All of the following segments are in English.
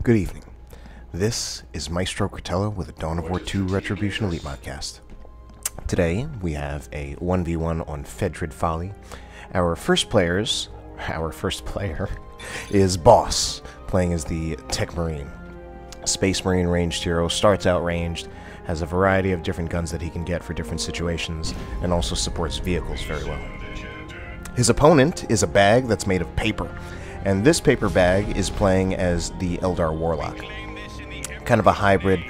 Good evening. This is Maestro Critello with a Dawn of War 2 Retribution Elite Modcast. Today, we have a 1v1 on Fedrid Folly. Our first player is Boss, playing as the Techmarine. Space Marine ranged hero, starts out ranged, has a variety of different guns that he can get for different situations, and also supports vehicles very well. His opponent is a bag that's made of paper, and this paper bag is playing as the Eldar Warlock. Kind of a hybrid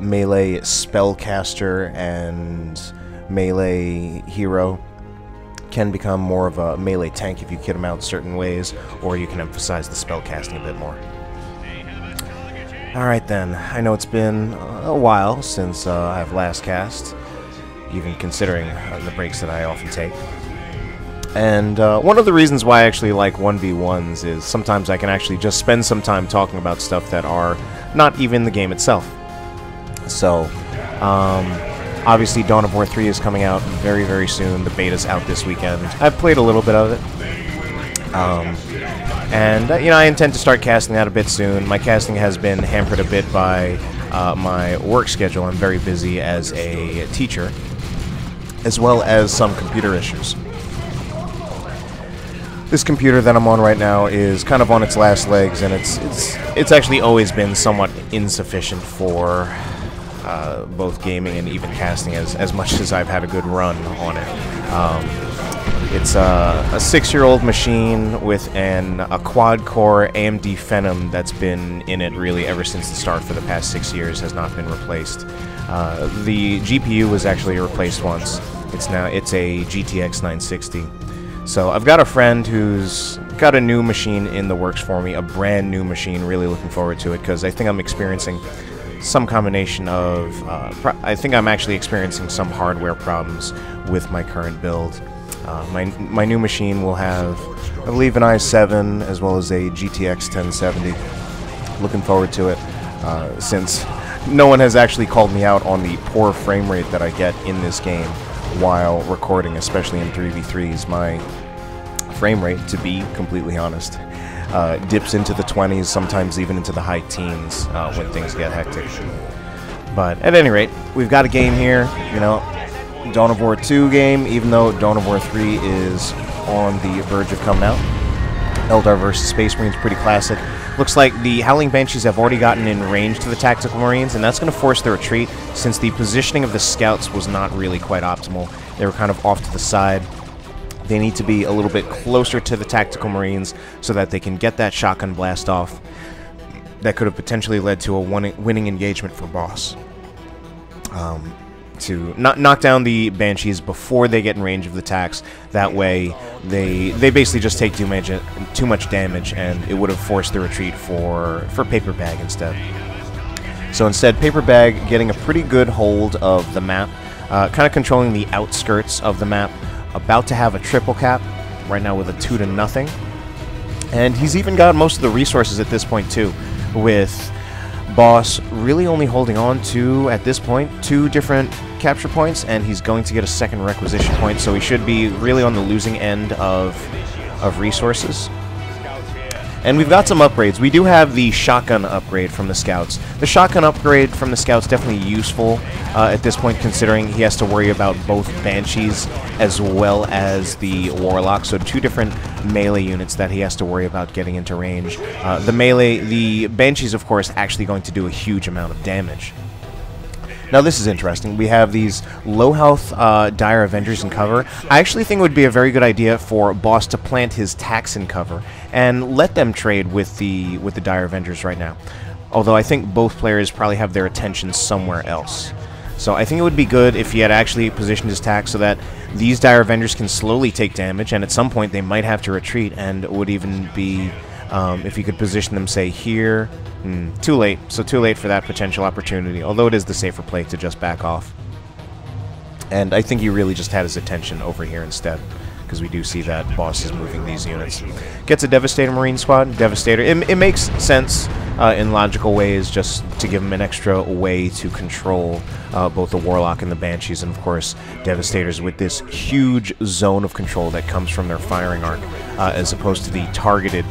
melee spellcaster and melee hero. Can become more of a melee tank if you kit him out certain ways, or you can emphasize the spellcasting a bit more. Alright then, I know it's been a while since I've last cast, even considering the breaks that I often take. And one of the reasons why I actually like 1v1s is sometimes I can actually just spend some time talking about stuff that are not even the game itself. So, obviously Dawn of War 3 is coming out very, very soon. The beta's out this weekend. I've played a little bit of it. You know, I intend to start casting that a bit soon. My casting has been hampered a bit by my work schedule. I'm very busy as a teacher, as well as some computer issues. This computer that I'm on right now is kind of on its last legs, and it's actually always been somewhat insufficient for both gaming and even casting as much as I've had a good run on it. It's a 6-year-old machine with a quad-core AMD Phenom that's been in it really ever since the start for the past 6 years, has not been replaced. The GPU was actually replaced once. It's a GTX 960. So I've got a friend who's got a new machine in the works for me, a brand new machine. Really looking forward to it because I think I'm experiencing some combination of... I think I'm actually experiencing some hardware problems with my current build. My new machine will have, I believe, an i7 as well as a GTX 1070. Looking forward to it since no one has actually called me out on the poor frame rate that I get in this game while recording, especially in 3v3s. My frame rate, to be completely honest, dips into the 20s, sometimes even into the high teens when things get hectic. But at any rate, we've got a game here, you know, Dawn of War 2 game, even though Dawn of War 3 is on the verge of coming out. Eldar vs. Space Marines, pretty classic. Looks like the Howling Banshees have already gotten in range to the Tactical Marines, and that's going to force the retreat, since the positioning of the scouts was not really quite optimal. They were kind of off to the side. They need to be a little bit closer to the Tactical Marines so that they can get that shotgun blast off. That could have potentially led to a winning engagement for Boss. To knock down the Banshees before they get in range of the Tacs. That way, they basically just take too much damage, and it would have forced the retreat for PaperBaG instead. So instead, PaperBaG getting a pretty good hold of the map, kind of controlling the outskirts of the map, about to have a triple cap, right now with a 2-0. And he's even got most of the resources at this point too, with Boss really only holding on to, at this point, 2 different capture points, and he's going to get a second requisition point, so he should be really on the losing end of resources. And we've got some upgrades. We do have the shotgun upgrade from the scouts. The shotgun upgrade from the scouts definitely useful at this point, considering he has to worry about both Banshees as well as the Warlock, so 2 different melee units that he has to worry about getting into range. The Banshees, of course, actually going to do a huge amount of damage. Now this is interesting. We have these low-health Dire Avengers in cover. I actually think it would be a very good idea for Boss to plant his Tacs in cover and let them trade with the Dire Avengers right now. Although I think both players probably have their attention somewhere else. So I think it would be good if he had actually positioned his Tacs so that these Dire Avengers can slowly take damage, and at some point they might have to retreat, and it would even be... if you could position them, say, here... too late. So too late for that potential opportunity, although it is the safer play to just back off. And I think he really just had his attention over here instead, because we do see that Boss is moving these units. Gets a Devastator Marine Squad. Devastator. It makes sense in logical ways, just to give him an extra way to control both the Warlock and the Banshees, and of course Devastators with this huge zone of control that comes from their firing arc, as opposed to the targeted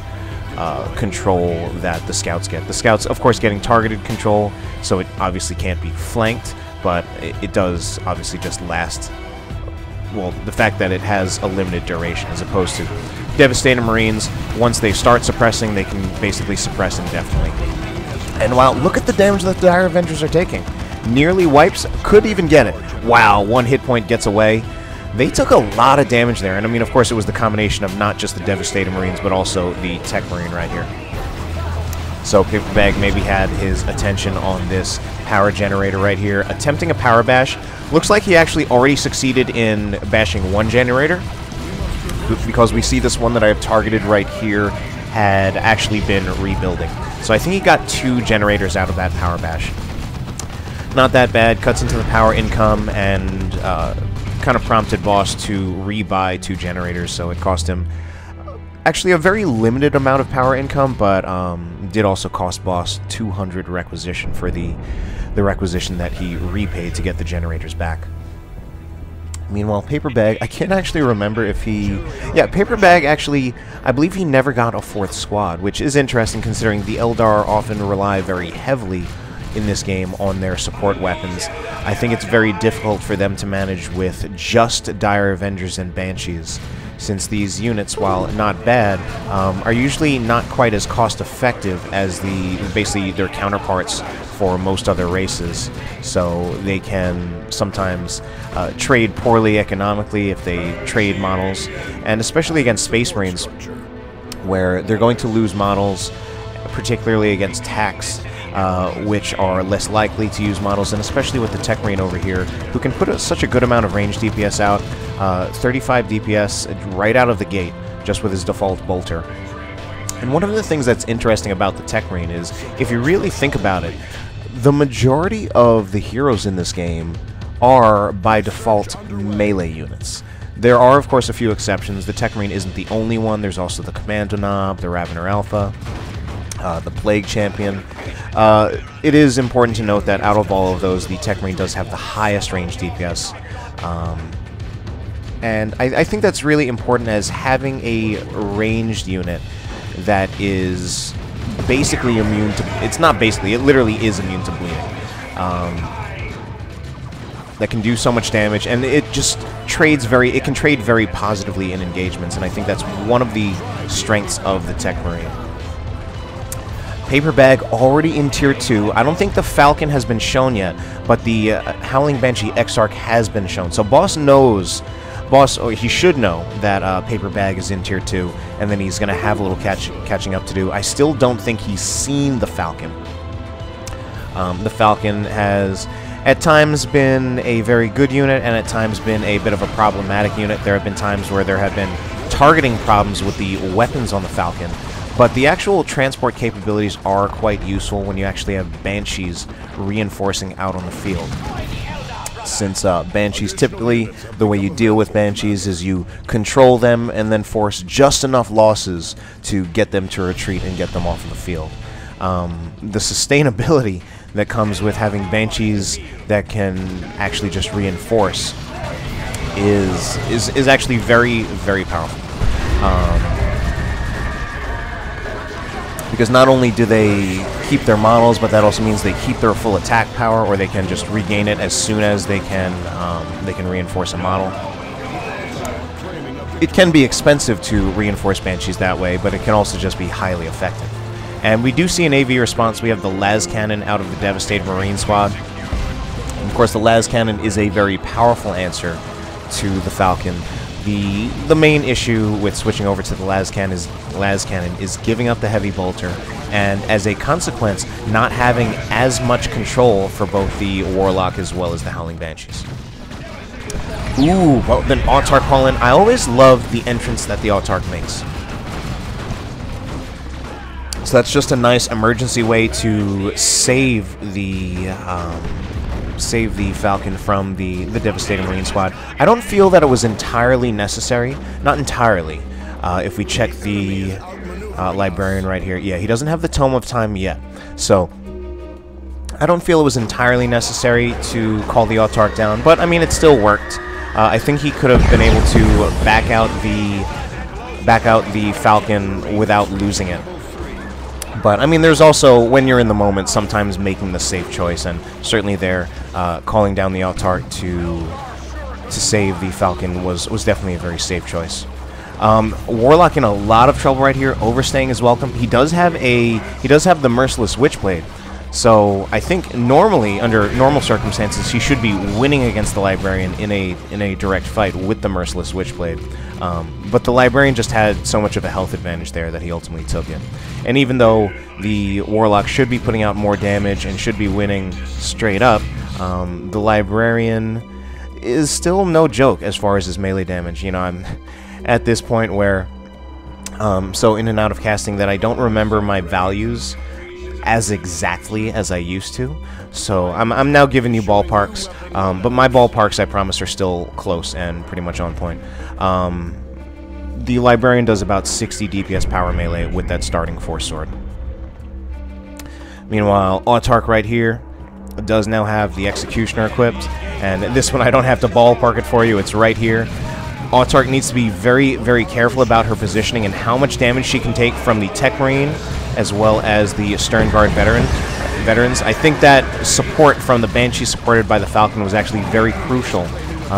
control that the scouts get. The scouts, of course, getting targeted control, so it obviously can't be flanked, but it does obviously just last, well, the fact that it has a limited duration, as opposed to Devastator Marines. Once they start suppressing, they can basically suppress indefinitely. And wow, look at the damage that the Dire Avengers are taking. Nearly wipes, could even get it. Wow, 1 hit point gets away. They took a lot of damage there, and I mean, of course, it was the combination of not just the Devastator Marines, but also the Techmarine right here. So PaperBaG maybe had his attention on this power generator right here, attempting a power bash. Looks like he actually already succeeded in bashing 1 generator, because we see this one that I have targeted right here had actually been rebuilding. So I think he got 2 generators out of that power bash. Not that bad, cuts into the power income, and kind of prompted boss to rebuy 2 generators, so it cost him actually a very limited amount of power income, but did also cost boss 200 requisition for the requisition that he repaid to get the generators back. Meanwhile, PaperBaG, I can't actually remember if he... Yeah, PaperBaG actually, I believe he never got a 4th squad, which is interesting considering the Eldar often rely very heavily in this game on their support weapons. I think it's very difficult for them to manage with just Dire Avengers and Banshees, since these units, while not bad, are usually not quite as cost-effective as basically their counterparts for most other races. So they can sometimes trade poorly economically if they trade models, and especially against Space Marines, where they're going to lose models, particularly against TACs, which are less likely to use models, and especially with the Techmarine over here, who can put such a good amount of range DPS out, 35 DPS right out of the gate, just with his default bolter. And one of the things that's interesting about the Techmarine is, if you really think about it, the majority of the heroes in this game are, by default, melee units. There are, of course, a few exceptions. The Techmarine isn't the only one. There's also the Commando Knob, the Ravener Alpha, the Plague Champion. It is important to note that out of all of those, the Techmarine does have the highest range DPS. And I think that's really important, as having a ranged unit that is basically immune to... It's not basically, it literally is immune to bleeding. That can do so much damage, and it just trades it can trade very positively in engagements, and I think that's one of the strengths of the Techmarine. PaperBaG already in Tier 2. I don't think the Falcon has been shown yet, but the Howling Banshee Exarch has been shown. So boss knows... or he should know that PaperBaG is in Tier 2, and then he's going to have a little catching up to do. I still don't think he's seen the Falcon. The Falcon has, at times, been a very good unit, and at times been a bit of a problematic unit. There have been times where there have been targeting problems with the weapons on the Falcon, but the actual transport capabilities are quite useful when you actually have Banshees reinforcing out on the field. Since Banshees, typically, the way you deal with Banshees is you control them and then force just enough losses to get them to retreat and get them off of the field. The sustainability that comes with having Banshees that can actually just reinforce is actually very, very powerful. Because not only do they keep their models, but that also means they keep their full attack power, or they can just regain it as soon as they can reinforce a model. It can be expensive to reinforce Banshees that way, but it can also just be highly effective. And we do see an AV response. We have the Las Cannon out of the Devastated Marine Squad. And of course, the Las Cannon is a very powerful answer to the Falcon. The main issue with switching over to the Las Cannon is giving up the heavy bolter, and as a consequence, not having as much control for both the Warlock as well as the Howling Banshees. Ooh, well, then Autarch call in. I always love the entrance that the Autarch makes. So that's just a nice emergency way to save the Falcon from the Devastating Marine Squad. I don't feel that it was entirely necessary. Not entirely. If we check the Librarian right here. Yeah, he doesn't have the Tome of Time yet. So, I don't feel it was entirely necessary to call the Autarch down, but, I mean, it still worked. I think he could have been able to back out the Falcon without losing it. But, I mean, there's also, when you're in the moment, sometimes making the safe choice, and certainly there, calling down the Autarch to save the Falcon was definitely a very safe choice. Warlock in a lot of trouble right here. Overstaying is welcome. He does have the Merciless Witchblade. So I think normally, under normal circumstances, he should be winning against the Librarian in a direct fight with the Merciless Witchblade. But the Librarian just had so much of a health advantage there that he ultimately took it. And even though the Warlock should be putting out more damage and should be winning straight up, the Librarian is still no joke as far as his melee damage. You know, I'm at this point where so in and out of casting that I don't remember my values as exactly as I used to. So I'm now giving you ballparks, but my ballparks, I promise, are still close and pretty much on point. The Librarian does about 60 DPS power melee with that starting Force Sword. Meanwhile, Autarch right here does now have the Executioner equipped, and this one I don't have to ballpark it for you, it's right here. Autarch needs to be very, very careful about her positioning and how much damage she can take from the Techmarine as well as the Stern Guard veterans. I think that support from the Banshee supported by the Falcon was actually very crucial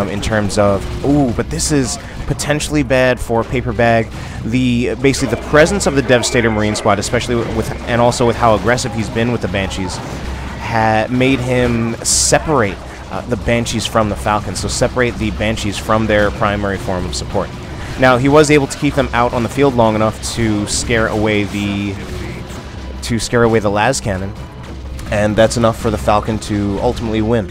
in terms of... Ooh, but this is potentially bad for PaperBaG. Basically the presence of the Devastator Marine Squad, especially and also with how aggressive he's been with the Banshees, had made him separate the Banshees from the Falcon, so separate the Banshees from their primary form of support. Now, he was able to keep them out on the field long enough to scare away the las cannon, and that's enough for the Falcon to ultimately win.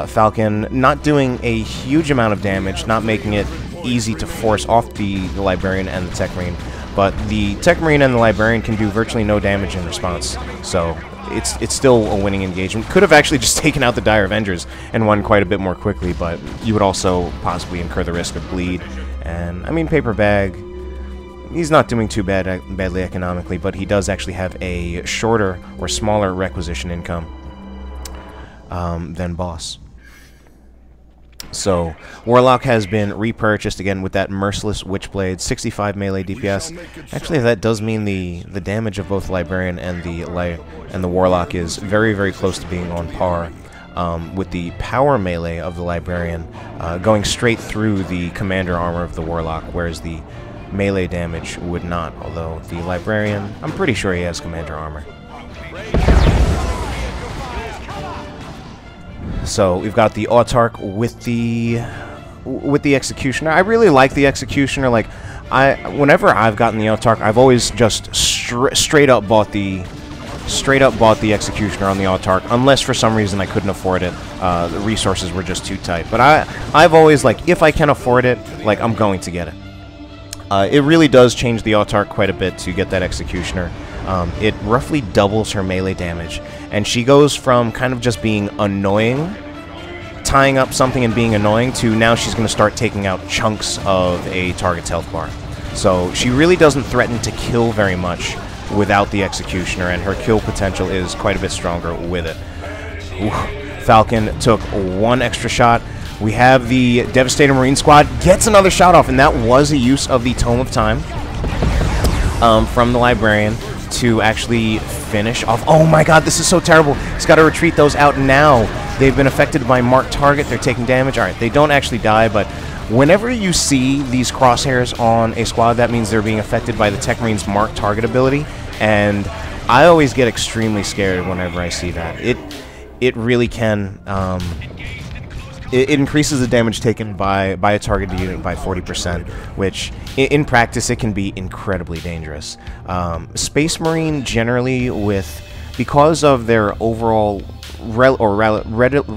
Falcon not doing a huge amount of damage, not making it easy to force off the Librarian and the Techmarine, but the Techmarine and the Librarian can do virtually no damage in response, so it's still a winning engagement. Could have actually just taken out the Dire Avengers and won quite a bit more quickly, but you would also possibly incur the risk of bleed. And, I mean, PaperBaG, he's not doing too badly economically, but he does actually have a shorter or smaller requisition income than Boss. So, Warlock has been repurchased again with that Merciless Witchblade, 65 melee DPS. Actually, that does mean the damage of both Librarian and the Warlock is very, very close to being on par with the power melee of the Librarian going straight through the commander armor of the Warlock, whereas the melee damage would not, although the Librarian, I'm pretty sure he has commander armor. So we've got the Autarch with the Executioner. I really like the Executioner. Like, whenever I've gotten the Autarch, I've always just straight up bought the Executioner on the Autarch, unless for some reason I couldn't afford it. The resources were just too tight. But I've always, like, if I can afford it, like, I'm going to get it. It really does change the Autarch quite a bit to get that Executioner. It roughly doubles her melee damage, and she goes from kind of just being annoying, tying up something and being annoying, to now she's going to start taking out chunks of a target's health bar. So she really doesn't threaten to kill very much without the Executioner, and her kill potential is quite a bit stronger with it. Ooh, Falcon took one extra shot. We have the Devastator Marine Squad, gets another shot off, and that was a use of the Tome of Time from the Librarian to actually finish off. Oh my god, this is so terrible. He's got to retreat those out now. They've been affected by marked target. They're taking damage. Alright, they don't actually die, but whenever you see these crosshairs on a squad, that means they're being affected by the Techmarine's marked target ability, and I always get extremely scared whenever I see that. It really can... It increases the damage taken by a targeted unit by 40%, which, in practice, it can be incredibly dangerous. Space Marine generally, because of their overall relative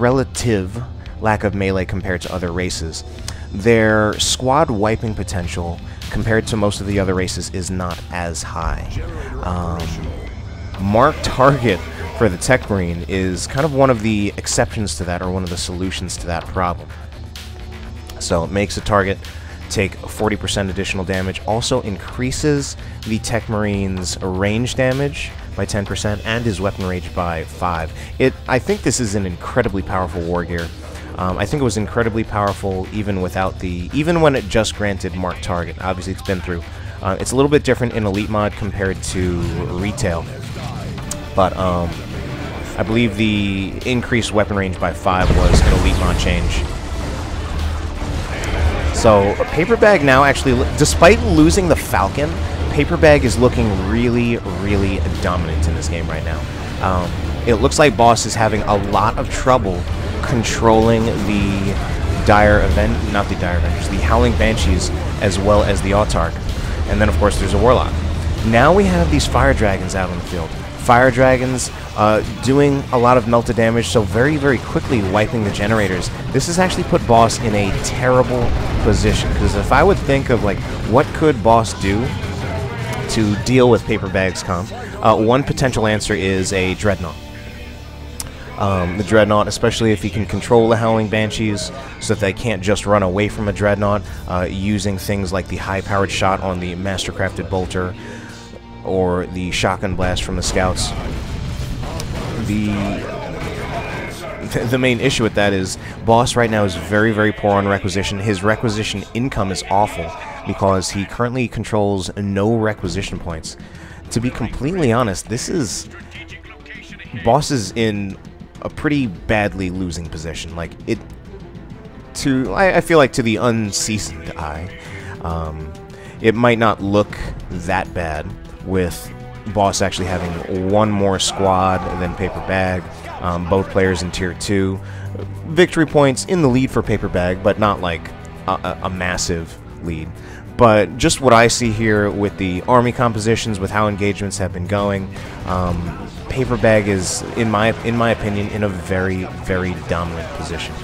lack of melee compared to other races, their squad wiping potential compared to most of the other races is not as high. Marked target for the Techmarine is kind of one of the exceptions to that, or one of the solutions to that problem. So it makes a target take 40% additional damage, also increases the Techmarine's range damage by 10% and his weapon range by 5. I think this is an incredibly powerful war gear. I think it was incredibly powerful even when it just granted marked target. Obviously it's been through It's a little bit different in Elite mod compared to Retail, but I believe the increased weapon range by 5 was an Elite mod change. So PaperBaG now actually, despite losing the Falcon, PaperBaG is looking really, really dominant in this game right now. It looks like Boss is having a lot of trouble controlling the the Howling Banshees, as well as the Autarch. And then, of course, there's a Warlock. Now we have these Fire Dragons out on the field. Fire Dragons doing a lot of melted damage, so very, very quickly wiping the generators. This has actually put Boss in a terrible position, because if I would think of, like, what could Boss do to deal with PaperBaG's comp, one potential answer is a Dreadnought. The Dreadnought, especially if he can control the Howling Banshees so that they can't just run away from a Dreadnought, using things like the high-powered shot on the Mastercrafted Bolter or the Shotgun Blast from the Scouts. The main issue with that is Boss right now is very, very poor on requisition. His requisition income is awful because he currently controls no requisition points. To be completely honest, Boss is in a pretty badly losing position. Like, I feel like to the unseasoned eye, it might not look that bad with Boss actually having one more squad than PaperBaG, both players in Tier 2. Victory points in the lead for PaperBaG, but not like a massive lead. But just what I see here with the army compositions, with how engagements have been going, PaperBaG is, in my opinion, in a very, very dominant position.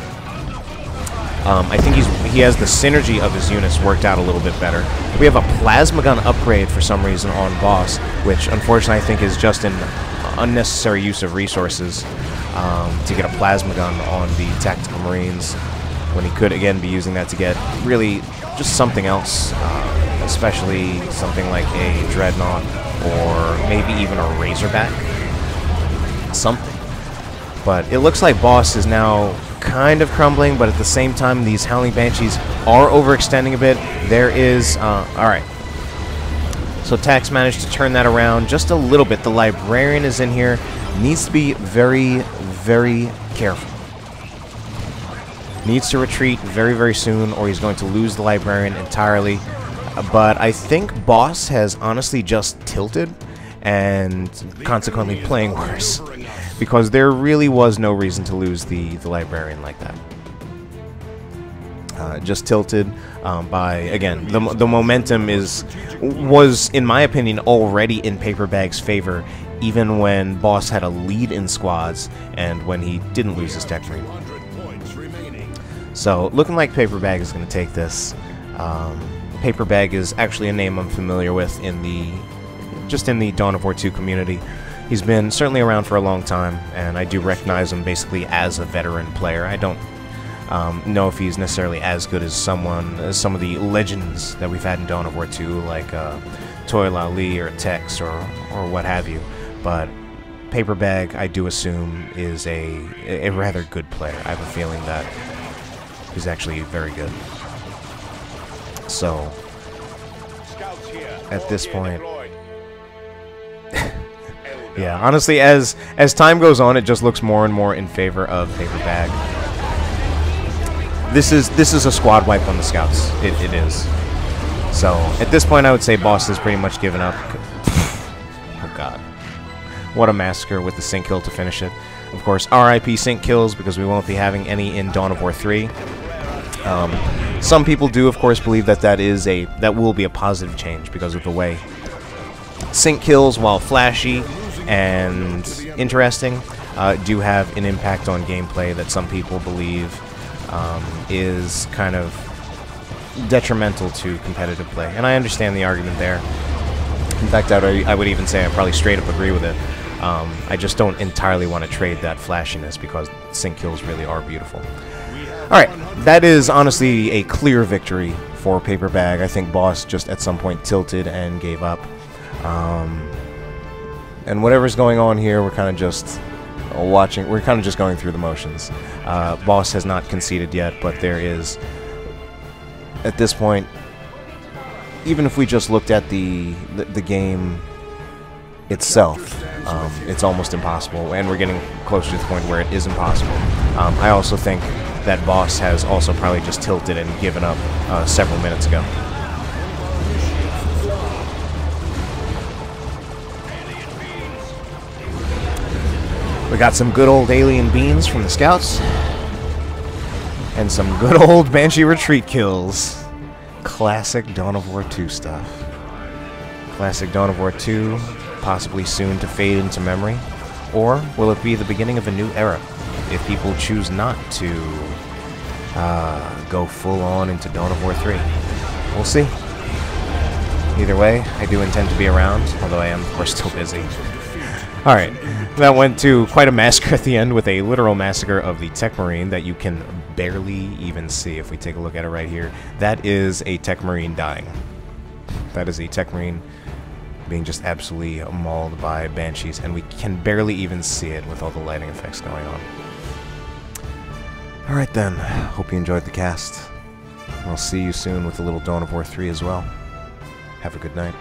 I think he has the synergy of his units worked out a little bit better. We have a plasma gun upgrade for some reason on Boss, which unfortunately I think is just an unnecessary use of resources to get a plasma gun on the Tactical Marines, when he could again be using that to get really just something else, especially something like a Dreadnought or maybe even a Razorback. Something. But it looks like Boss is now kind of crumbling, but at the same time these Howling Banshees are overextending a bit. There is alright, so Tax managed to turn that around just a little bit. The Librarian is in here, needs to be very, very careful. Needs to retreat very, very soon, or he's going to lose the Librarian entirely. But I think Boss has honestly just tilted and consequently playing worse, because there really was no reason to lose the Librarian like that. Just tilted by, again, the momentum was, in my opinion, already in PaperBaG's favor, even when Boss had a lead in squads and when he didn't lose his Techmarine. So, looking like PaperBaG is going to take this. PaperBaG is actually a name I'm familiar with in the Dawn of War 2 community. He's been certainly around for a long time, and I do recognize him basically as a veteran player. I don't know if he's necessarily as good as some of the legends that we've had in Dawn of War 2, like Toy Lali or Tex or what have you. But PaperBaG, I do assume, is a rather good player. I have a feeling that he's actually very good. So, at this point, yeah, honestly, as time goes on, it just looks more and more in favor of PaperBaG. This is a squad wipe on the Scouts. It is. So, at this point, I would say Boss has pretty much given up. Oh, God. What a massacre with the sync kill to finish it. Of course, RIP sync kills, because we won't be having any in Dawn of War 3. Some people do, of course, believe that that will be a positive change because of the way sync kills, while flashy and interesting, do have an impact on gameplay that some people believe is kind of detrimental to competitive play. And I understand the argument there. In fact, I would even say I probably straight up agree with it. I just don't entirely want to trade that flashiness, because sync kills really are beautiful. Alright, that is honestly a clear victory for PaperBaG. I think Boss just at some point tilted and gave up. And whatever's going on here, we're kind of just watching. We're kind of just going through the motions. Boss has not conceded yet, but there is, at this point, even if we just looked at the game itself, it's almost impossible, and we're getting closer to the point where it is impossible. I also think that boss has also probably just tilted and given up several minutes ago. We got some good old alien beans from the scouts, and some good old Banshee retreat kills. Classic Dawn of War 2 stuff. Classic Dawn of War 2, possibly soon to fade into memory. Or will it be the beginning of a new era, if people choose not to go full on into Dawn of War 3? We'll see. Either way, I do intend to be around, although I am, of course, still busy. Alright, that went to quite a massacre at the end, with a literal massacre of the Techmarine that you can barely even see. If we take a look at it right here, that is a Techmarine dying. That is a Techmarine being just absolutely mauled by Banshees, and we can barely even see it with all the lighting effects going on. Alright then, hope you enjoyed the cast. I'll see you soon with a little Dawn of War 3 as well. Have a good night.